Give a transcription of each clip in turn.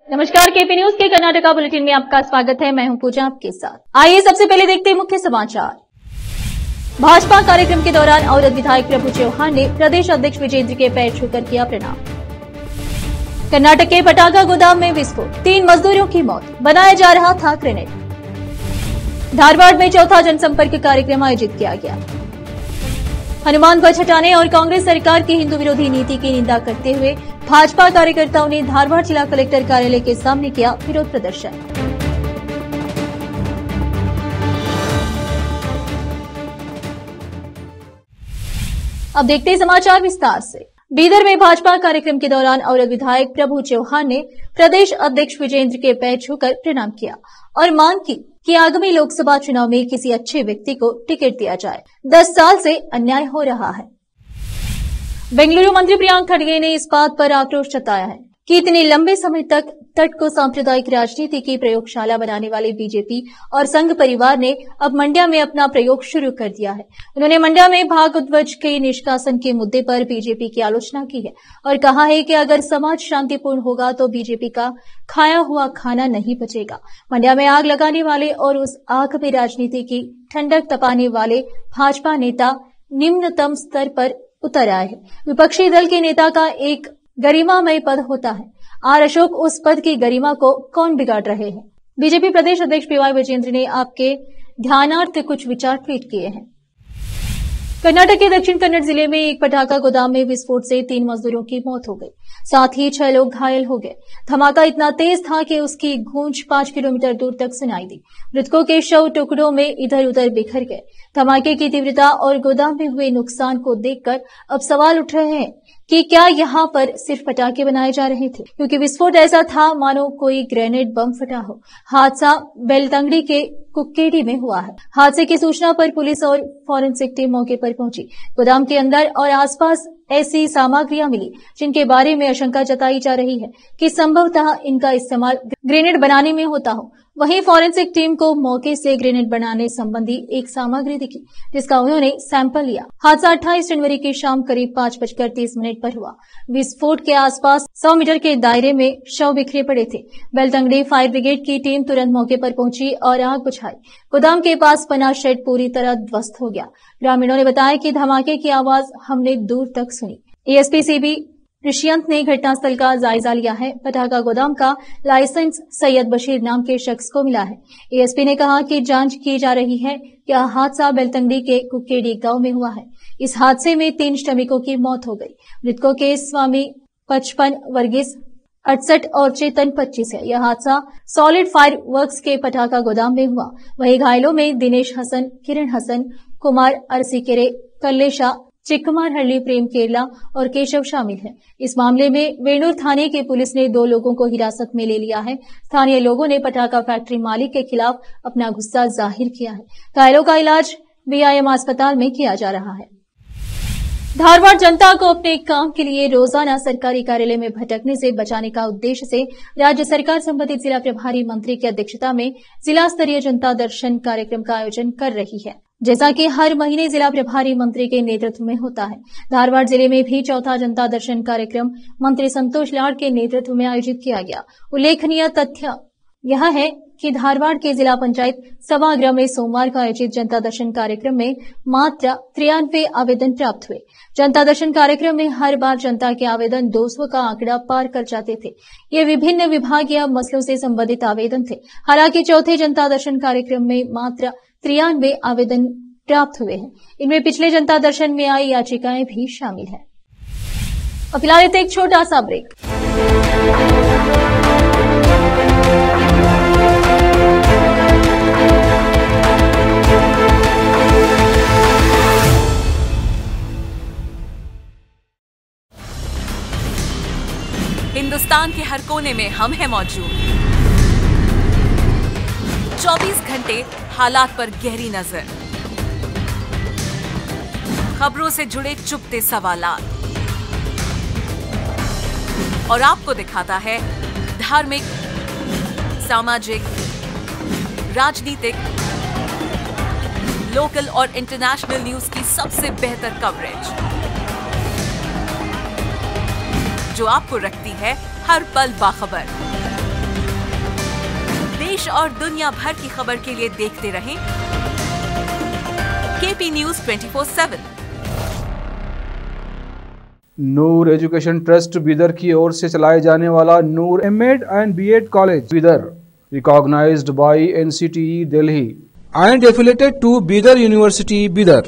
नमस्कार, KP news के Karnataka bulletin में आपका स्वागत है। मैं हूं पूजा आपके साथ। आइए सबसे पहले देखते हैं मुख्य समाचार। भाजपा कार्यक्रम के दौरान औरत विधायक प्रभु चौहान ने प्रदेश अध्यक्ष विजेंद्र के पैर छूकर किया प्रणाम। कर्नाटक के पटाखा गोदाम में विस्फोट, 3 मजदूरों की मौत, बनाया जा रहा था ग्रेनेड। धारवाड़ में चौथा जनसंपर्क कार्यक्रम आयोजित किया गया। हनुमान ध्वज हटाने और कांग्रेस सरकार की हिंदू विरोधी नीति की निंदा करते हुए भाजपा कार्यकर्ताओं ने धारवाड़ जिला कलेक्टर कार्यालय के सामने किया विरोध प्रदर्शन। अब देखते हैं समाचार विस्तार से। बीदर में भाजपा कार्यक्रम के दौरान औरत विधायक प्रभु चौहान ने प्रदेश अध्यक्ष विजेंद्र के पैर छूकर प्रणाम किया और मांग की कि आगामी लोकसभा चुनाव में किसी अच्छे व्यक्ति को टिकट दिया जाए। 10 साल से अन्याय हो रहा है। बेंगलुरु मंत्री प्रियंक खड़गे ने इस बात पर आक्रोश जताया है कि इतने लंबे समय तक तट को सांप्रदायिक राजनीति की प्रयोगशाला बनाने वाले बीजेपी और संघ परिवार ने अब मंड्या में अपना प्रयोग शुरू कर दिया है। उन्होंने मंड्या में भागध्वज के निष्कासन के मुद्दे पर बीजेपी की आलोचना की है और कहा है कि अगर समाज शांतिपूर्ण होगा तो बीजेपी का खाया हुआ खाना नहीं बचेगा। मंड्या में आग लगाने वाले और उस आग में राजनीति की ठंडक तपाने वाले भाजपा नेता निम्नतम स्तर पर उतर आए हैं। विपक्षी दल के नेता का एक गरिमामय पद होता है। आर अशोक उस पद की गरिमा को कौन बिगाड़ रहे हैं। बीजेपी प्रदेश अध्यक्ष पीवाई विजेंद्र ने आपके ध्यानार्थ कुछ विचार ट्वीट किए हैं। कर्नाटक के दक्षिण कन्नड़ जिले में एक पटाखा गोदाम में विस्फोट से 3 मजदूरों की मौत हो गई, साथ ही 6 लोग घायल हो गए। धमाका इतना तेज था कि उसकी गूंज 5 किलोमीटर दूर तक सुनाई दी। मृतकों के शव टुकड़ों में इधर उधर बिखर गए। धमाके की तीव्रता और गोदाम में हुए नुकसान को देखकर अब सवाल उठ रहे हैं कि क्या यहाँ पर सिर्फ पटाखे बनाए जा रहे थे, क्योंकि विस्फोट ऐसा था मानो कोई ग्रेनेड बम फटा हो। हादसा बेलतंगड़ी के कुक्केडी में हुआ है। हादसे की सूचना पर पुलिस और फॉरेंसिक टीम मौके पर पहुंची। गोदाम के अंदर और आसपास ऐसी सामग्रियां मिली जिनके बारे में आशंका जताई जा रही है कि संभवतः इनका इस्तेमाल ग्रेनेड बनाने में होता हो। वहीं फॉरेंसिक टीम को मौके से ग्रेनेड बनाने संबंधी एक सामग्री दिखी, जिसका उन्होंने सैंपल लिया। हादसा 28 जनवरी की शाम करीब 5:30 पर हुआ। विस्फोट के आसपास 100 मीटर के दायरे में शव बिखरे पड़े थे। बेलतंगड़ी फायर ब्रिगेड की टीम तुरंत मौके पर पहुंची और आग बुझाई। गोदाम के पास बना शेड पूरी तरह ध्वस्त हो गया। ग्रामीणों ने बताया कि धमाके की आवाज हमने दूर तक सुनी। एएसपी सीबी ऋषियंत ने घटनास्थल का जायजा लिया है। पटाखा गोदाम का लाइसेंस सैयद बशीर नाम के शख्स को मिला है। एएसपी ने कहा कि जांच की जा रही है। यह हादसा बेलतंगड़ी के कुक्केडी गांव में हुआ है। इस हादसे में 3 श्रमिकों की मौत हो गई। मृतकों के स्वामी 55, वर्गीस 68 और चेतन 25 है। यह हादसा सॉलिड फायर वर्क्स के पटाखा गोदाम में हुआ। वहीं घायलों में दिनेश हसन, किरण हसन, कुमार अरसीकेरे, कल्लेशा, चिक्कमारहಳ್ಳಿ प्रेम केरला और केशव शामिल हैं। इस मामले में वेणुर थाने की पुलिस ने 2 लोगों को हिरासत में ले लिया है। स्थानीय लोगों ने पटाखा फैक्ट्री मालिक के खिलाफ अपना गुस्सा जाहिर किया है। घायलों का इलाज बीआईएम अस्पताल में किया जा रहा है। धारवाड़ जनता को अपने काम के लिए रोजाना सरकारी कार्यालय में भटकने से बचाने का उद्देश्य से राज्य सरकार संबंधित जिला प्रभारी मंत्री की अध्यक्षता में जिला स्तरीय जनता दर्शन कार्यक्रम का आयोजन कर रही है, जैसा कि हर महीने जिला प्रभारी मंत्री के नेतृत्व में होता है। धारवाड़ जिले में भी चौथा जनता दर्शन कार्यक्रम मंत्री संतोष लाड़ के नेतृत्व में आयोजित किया गया। उल्लेखनीय तथ्य यह है कि धारवाड़ के जिला पंचायत सभागृह में सोमवार को आयोजित जनता दर्शन कार्यक्रम में मात्र 93 आवेदन प्राप्त हुए। जनता दर्शन कार्यक्रम में हर बार जनता के आवेदन 200 का आंकड़ा पार कर जाते थे। ये विभिन्न विभागीय मसलों से संबंधित आवेदन थे। हालांकि चौथे जनता दर्शन कार्यक्रम में मात्र 93 आवेदन प्राप्त हुए हैं। इनमें पिछले जनता दर्शन में आई याचिकाएं भी शामिल हैं। अब फिलहाल एक छोटा सा ब्रेक। हिंदुस्तान के हर कोने में हम हैं मौजूद। 24 घंटे हालात पर गहरी नजर, खबरों से जुड़े चुपते सवालात और आपको दिखाता है धार्मिक, सामाजिक, राजनीतिक, लोकल और इंटरनेशनल न्यूज की सबसे बेहतर कवरेज, जो आपको रखती है हर पल बाखबर। देश और दुनिया भर की खबर के लिए देखते रहें KP news 24/7। Noor education trust Bidar की ओर से चलाए जाने वाला Noor MEd and BEd college Bidar, recognised by NCTE Delhi and affiliated to Bidar University, Bidar.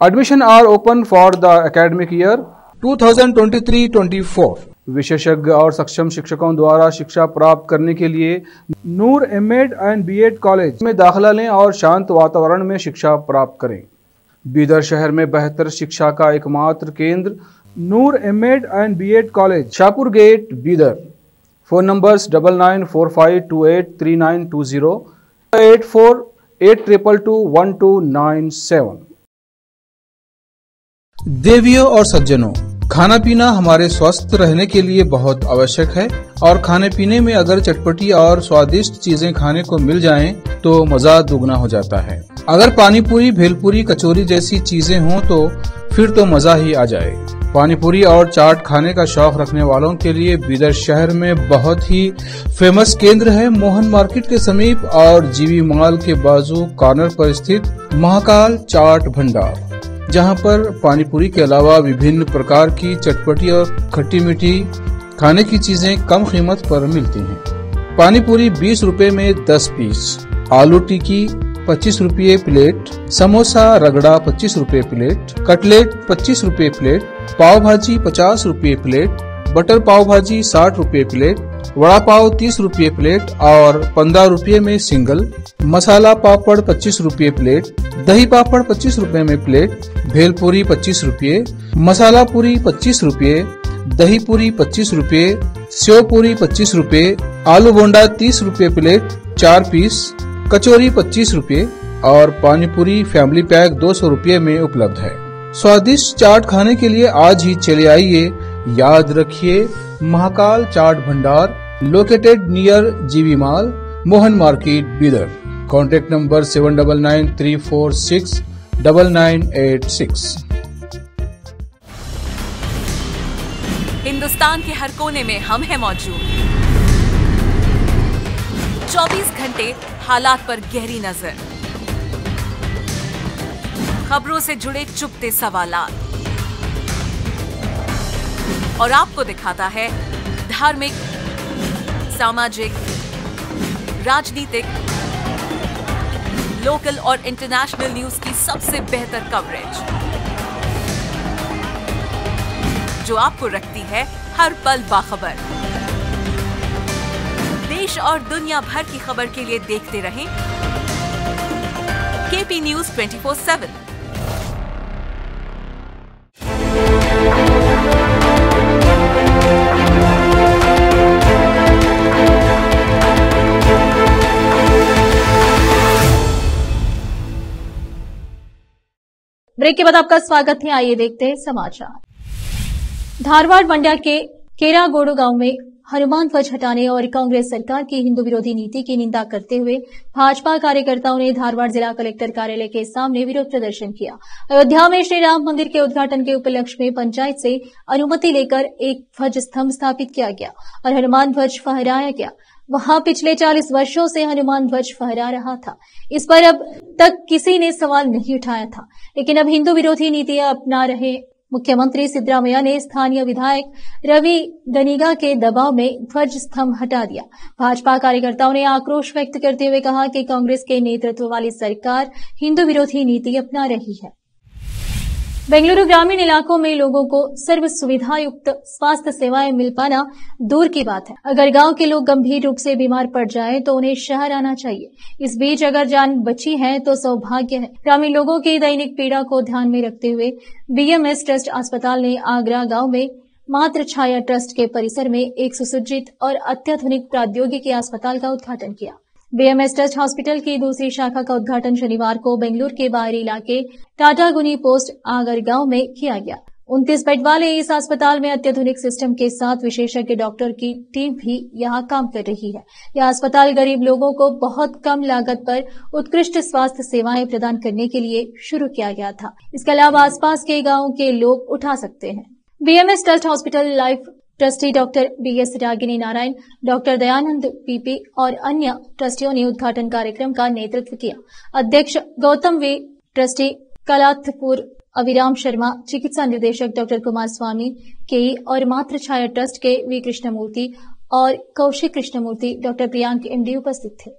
Admission are open for the academic year 2023-24. विशेषज्ञ और सक्षम शिक्षकों द्वारा शिक्षा प्राप्त करने के लिए नूर एमएड एंड बीएड कॉलेज में दाखिला लें और शांत वातावरण में शिक्षा प्राप्त करें। बीदर शहर में बेहतर शिक्षा का एकमात्र केंद्र Noor MEd and BEd college, Shahpur gate, Bidar. Phone numbers 9945283920, 8482221297। देवियों और सज्जनों, खाना पीना हमारे स्वस्थ रहने के लिए बहुत आवश्यक है और खाने पीने में अगर चटपटी और स्वादिष्ट चीजें खाने को मिल जाएं तो मजा दुगना हो जाता है। अगर पानी पूरी, भेलपूरी, कचौरी जैसी चीजें हों तो फिर तो मजा ही आ जाए। पानी पूरी और चाट खाने का शौक रखने वालों के लिए बीदर शहर में बहुत ही फेमस केंद्र है मोहन मार्केट के समीप और जीवी मॉल के बाजू कॉर्नर पर स्थित महाकाल चाट भंडार, जहां पर पानी पूरी के अलावा विभिन्न प्रकार की चटपटी और खट्टी मीठी खाने की चीजें कम कीमत पर मिलती हैं। पानी पूरी 20 रुपए में 10 पीस, आलू टिक्की 25 रुपये प्लेट, समोसा रगड़ा 25 रुपये प्लेट, कटलेट 25 रुपये प्लेट, पाव भाजी 50 रुपये प्लेट, बटर पाव भाजी 60 रुपये प्लेट, वड़ा पाव 30 रुपये प्लेट और 15 रुपये में सिंगल, मसाला पापड़ 25 रुपये प्लेट, दही पापड़ 25 रुपये में प्लेट, भेलपूरी 25 रुपये, मसाला पूरी 25 रुपये, दही पूरी 25 रुपये, सेव पूरी 25 रुपये, आलू बोंडा 30 रुपये प्लेट 4 पीस, कचौरी 25 रुपये और पानी पूरी फैमिली पैक 200 रुपये में उपलब्ध है। स्वादिष्ट चाट खाने के लिए आज ही चले आइए। याद रखिए, महाकाल चाट भंडार, लोकेटेड नियर जीवी mall, Mohan market, Bidar. Contact number 7993469986। Hindustan के हर कोने में हम हैं मौजूद। 24 घंटे हालात पर गहरी नजर, खबरों से जुड़े चुपते सवालात और आपको दिखाता है धार्मिक, सामाजिक, राजनीतिक, लोकल और इंटरनेशनल न्यूज की सबसे बेहतर कवरेज, जो आपको रखती है हर पल बाखबर। देश और दुनिया भर की खबर के लिए देखते रहें केपी न्यूज 24/7। ब्रेक के बाद आपका स्वागत है। आइए देखते हैं समाचार। धारवाड़ मंडया के केरागोड़ो गांव में हनुमान ध्वज हटाने और कांग्रेस सरकार की हिंदू विरोधी नीति की निंदा करते हुए भाजपा कार्यकर्ताओं ने धारवाड़ जिला कलेक्टर कार्यालय के सामने विरोध प्रदर्शन किया। अयोध्या में श्री राम मंदिर के उद्घाटन के उपलक्ष्य में पंचायत से अनुमति लेकर एक ध्वज स्तंभ स्थापित किया गया और हनुमान ध्वज फहराया गया। वहां पिछले 40 वर्षों से हनुमान ध्वज फहरा रहा था। इस पर अब तक किसी ने सवाल नहीं उठाया था, लेकिन अब हिंदू विरोधी नीतियां अपना रहे मुख्यमंत्री सिद्धरामैया ने स्थानीय विधायक रवि गनीगा के दबाव में ध्वज स्तंभ हटा दिया। भाजपा कार्यकर्ताओं ने आक्रोश व्यक्त करते हुए कहा कि कांग्रेस के नेतृत्व वाली सरकार हिंदू विरोधी नीति अपना रही है। बेंगलुरु ग्रामीण इलाकों में लोगों को सर्व सुविधा युक्त स्वास्थ्य सेवाएं मिल पाना दूर की बात है। अगर गांव के लोग गंभीर रूप से बीमार पड़ जाएं तो उन्हें शहर आना चाहिए। इस बीच अगर जान बची है तो सौभाग्य है। ग्रामीण लोगों की दैनिक पीड़ा को ध्यान में रखते हुए बीएमएस ट्रस्ट अस्पताल ने आगरा गांव में मातृ छाया ट्रस्ट के परिसर में एक सुसज्जित और अत्याधुनिक प्रौद्योगिकी अस्पताल का उद्घाटन किया। बीएमएस ट्रस्ट हॉस्पिटल की दूसरी शाखा का उद्घाटन शनिवार को बेंगलुरु के बाहरी इलाके टाटागुनी पोस्ट आगर गांव में किया गया। 29 बेड वाले इस अस्पताल में अत्याधुनिक सिस्टम के साथ विशेषज्ञ डॉक्टर की टीम भी यहां काम कर रही है। यह अस्पताल गरीब लोगों को बहुत कम लागत पर उत्कृष्ट स्वास्थ्य सेवाएं प्रदान करने के लिए शुरू किया गया था। इसके अलावा आसपास के गांवों के लोग उठा सकते हैं। BMS trust hospital life trustee doctor BS Ragini Narayan, doctor Dayanand PP और अन्य ट्रस्टियों ने उद्घाटन कार्यक्रम का नेतृत्व किया। अध्यक्ष गौतम V, ट्रस्टी कलाथपुर अभिराम शर्मा, चिकित्सा निर्देशक डॉक्टर कुमार स्वामी KE और मातृ छाया ट्रस्ट के V कृष्णमूर्ति और कौशिक कृष्णमूर्ति, डॉक्टर प्रियांक MD उपस्थित थे।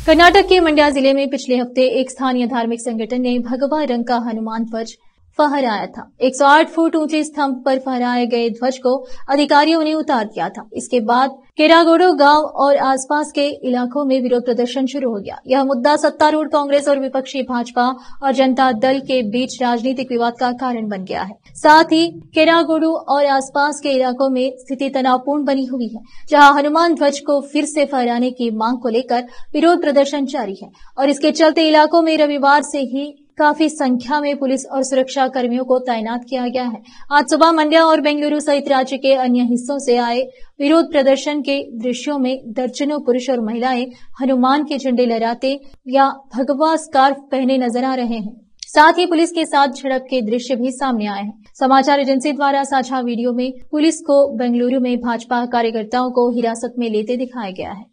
कर्नाटक के मंड्या जिले में पिछले हफ्ते एक स्थानीय धार्मिक संगठन ने भगवा रंग का हनुमान ध्वज फहराया था। 108 फुट ऊंचे स्तंभ पर फहराए गए ध्वज को अधिकारियों ने उतार दिया था। इसके बाद केरागोडो गांव और आसपास के इलाकों में विरोध प्रदर्शन शुरू हो गया। यह मुद्दा सत्तारूढ़ कांग्रेस और विपक्षी भाजपा और जनता दल के बीच राजनीतिक विवाद का कारण बन गया है। साथ ही केरागोडो और आसपास के इलाकों में स्थिति तनावपूर्ण बनी हुई है, जहां हनुमान ध्वज को फिर से फहराने की मांग को लेकर विरोध प्रदर्शन जारी है और इसके चलते इलाकों में रविवार से ही काफी संख्या में पुलिस और सुरक्षा कर्मियों को तैनात किया गया है। आज सुबह मंड्या और बेंगलुरु सहित राज्य के अन्य हिस्सों से आए विरोध प्रदर्शन के दृश्यों में दर्जनों पुरुष और महिलाएं हनुमान के झंडे लहराते या भगवा स्कार्फ पहने नजर आ रहे हैं। साथ ही पुलिस के साथ झड़प के दृश्य भी सामने आए हैं। समाचार एजेंसी द्वारा साझा वीडियो में पुलिस को बेंगलुरु में भाजपा कार्यकर्ताओं को हिरासत में लेते दिखाया गया है।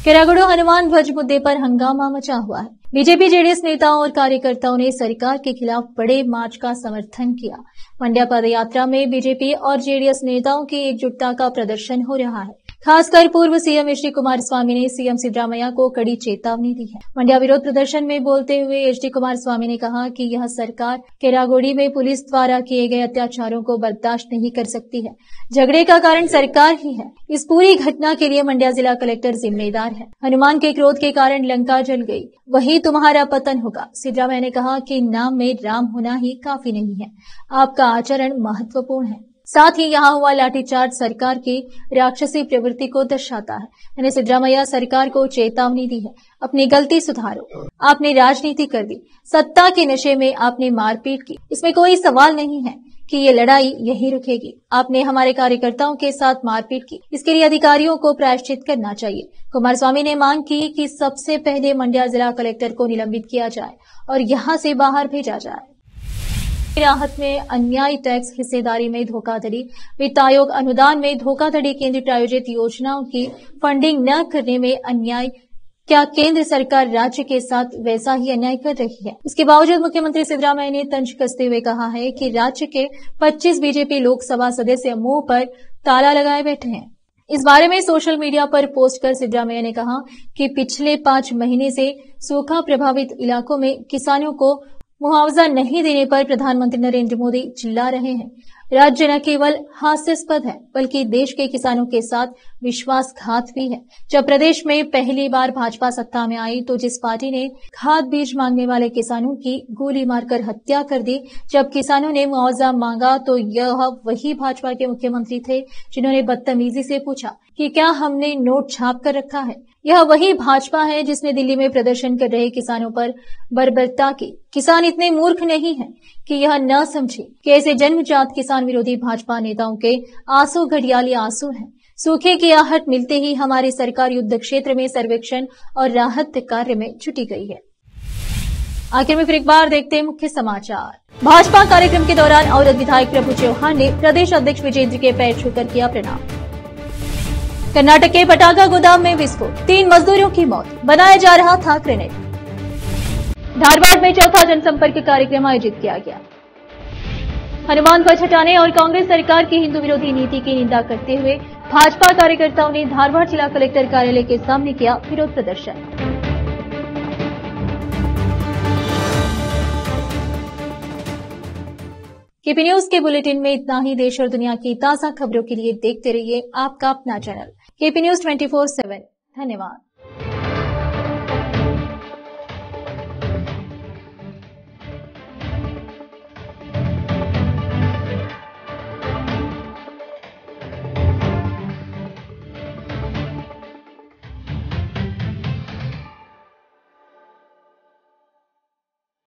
केरागोडो हनुमान ध्वज मुद्दे पर हंगामा मचा हुआ है। बीजेपी जेडीएस नेताओं और कार्यकर्ताओं ने सरकार के खिलाफ बड़े मार्च का समर्थन किया। मंड्या पदयात्रा में बीजेपी और जेडीएस नेताओं की एकजुटता का प्रदर्शन हो रहा है। खासकर पूर्व सीएम HD कुमार स्वामी ने सीएम सिद्धरामैया को कड़ी चेतावनी दी है। मंड्या विरोध प्रदर्शन में बोलते हुए HD कुमार स्वामी ने कहा कि यह सरकार केरागोडी में पुलिस द्वारा किए गए अत्याचारों को बर्दाश्त नहीं कर सकती है। झगड़े का कारण सरकार ही है। इस पूरी घटना के लिए मंड्या जिला कलेक्टर जिम्मेदार है। हनुमान के क्रोध के कारण लंका जल गई, वही तुम्हारा पतन होगा। सिद्धरामैया ने कहा कि नाम में राम होना ही काफी नहीं है, आपका आचरण महत्वपूर्ण है। साथ ही यहाँ हुआ लाठीचार्ज सरकार की राक्षसी प्रवृत्ति को दर्शाता है। मैंने सिद्धरामैया सरकार को चेतावनी दी है, अपनी गलती सुधारो। आपने राजनीति कर दी, सत्ता के नशे में आपने मारपीट की, इसमें कोई सवाल नहीं है कि ये लड़ाई यही रुकेगी। आपने हमारे कार्यकर्ताओं के साथ मारपीट की, इसके लिए अधिकारियों को प्रायश्चित करना चाहिए। कुमार स्वामी ने मांग की कि सबसे पहले मंड्या जिला कलेक्टर को निलंबित किया जाए और यहां से बाहर भेजा जाए। राहत में अन्यायी टैक्स हिस्सेदारी में धोखाधड़ी, वित्त आयोग अनुदान में धोखाधड़ी, केंद्र प्रायोजित योजनाओं की फंडिंग न करने में अन्याय। क्या केंद्र सरकार राज्य के साथ वैसा ही अन्याय कर रही है? इसके बावजूद मुख्यमंत्री सिद्धरामैया ने तंज कसते हुए कहा है कि राज्य के 25 बीजेपी लोकसभा सदस्य मुंह पर ताला लगाए बैठे हैं। इस बारे में सोशल मीडिया पर पोस्ट कर सिद्धरामैया ने कहा कि पिछले 5 महीने से सूखा प्रभावित इलाकों में किसानों को मुआवजा नहीं देने पर प्रधानमंत्री नरेंद्र मोदी चिल्ला रहे हैं। राज्य न केवल हास्यास्पद है बल्कि देश के किसानों के साथ विश्वासघात भी है। जब प्रदेश में पहली बार भाजपा सत्ता में आई तो जिस पार्टी ने खाद बीज मांगने वाले किसानों की गोली मारकर हत्या कर दी, जब किसानों ने मुआवजा मांगा तो यह वही भाजपा के मुख्यमंत्री थे जिन्होंने बदतमीजी से पूछा कि क्या हमने नोट छाप कर रखा है। यह वही भाजपा है जिसने दिल्ली में प्रदर्शन कर रहे किसानों पर बर्बरता की। किसान इतने मूर्ख नहीं हैं कि यह न समझे कि ऐसे जन्मजात किसान विरोधी भाजपा नेताओं के आंसू घड़ियाली आंसू हैं। सूखे की आहट मिलते ही हमारी सरकार युद्ध क्षेत्र में सर्वेक्षण और राहत कार्य में जुटी गई है। आखिर में फिर एक बार देखते हैं मुख्य समाचार। भाजपा कार्यक्रम के दौरान औरत विधायक प्रभु चौहान ने प्रदेश अध्यक्ष विजेंद्र के पैर छूकर किया प्रणाम। कर्नाटक के पटाखा गोदाम में विस्फोट, 3 मजदूरों की मौत, बनाया जा रहा था ग्रेनेड। धारवाड़ में चौथा जनसंपर्क कार्यक्रम आयोजित किया गया। हनुमान ध्वज हटाने और कांग्रेस सरकार की हिंदू विरोधी नीति की निंदा करते हुए भाजपा कार्यकर्ताओं ने धारवाड़ जिला कलेक्टर कार्यालय के सामने किया विरोध प्रदर्शन। केपी न्यूज के बुलेटिन में इतना ही। देश और दुनिया की ताजा खबरों के लिए देखते रहिए आपका अपना चैनल केपी न्यूज 24/7। धन्यवाद।